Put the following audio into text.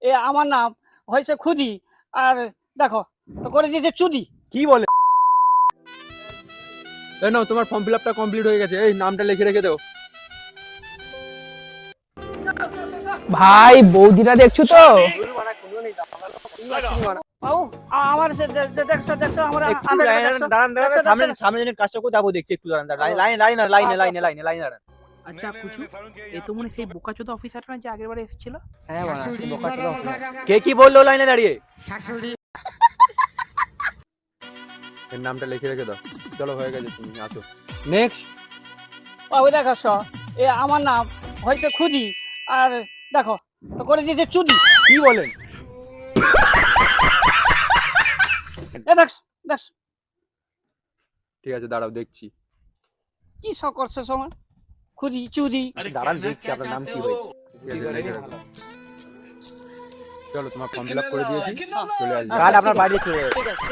এ আমার নাম হয়েছে খুদি, আর দেখো তো করে দিয়েছে চুদি। কি বলে? এই নাও, তোমার ফর্ম ফিল আপটা কমপ্লিট হয়ে গেছে। এই নামটা লিখে রেখে দাও। ভাই বৌদিরা দেখছো তো? বাবু আমার দেখছো দেখছো আমরা একটু দাঁড়ান, সামনে যেন কাজটা করে যাবো, দেখছি। একটু দাঁড়ান, লাইনে দাঁড়ান। আচ্ছা কুচু, এ তো মনে সেই বোকাচোদা অফিসার না যে আগের বারে এসেছিল? হ্যাঁ কে কি বললো লাইনে দাঁড়িয়ে? এর নামটা লিখে রেখে দাও। চলো, হয়ে গেছে, তুমি আসো। নেক্সট। বাবু দেখো এ আমার নাম হয়েছে খুদি, আর দেখো তো করে দিয়েছে চুদি। কি বলেন? এ দেখছো দেখছো ঠিক আছে, দাঁড়াও, দেখছি। কি সব করছে সময় খুদি চুদি। দাঁড়ান, দেখছি আপনার নাম কি হয়েছে। ঠিক আছে, লিখে রাখো। চলো, তোমার ফর্ম ফিল আপ করে দিয়েছি, চলে আসবে। আপনার বাড়ি চলে ঠিক আছে।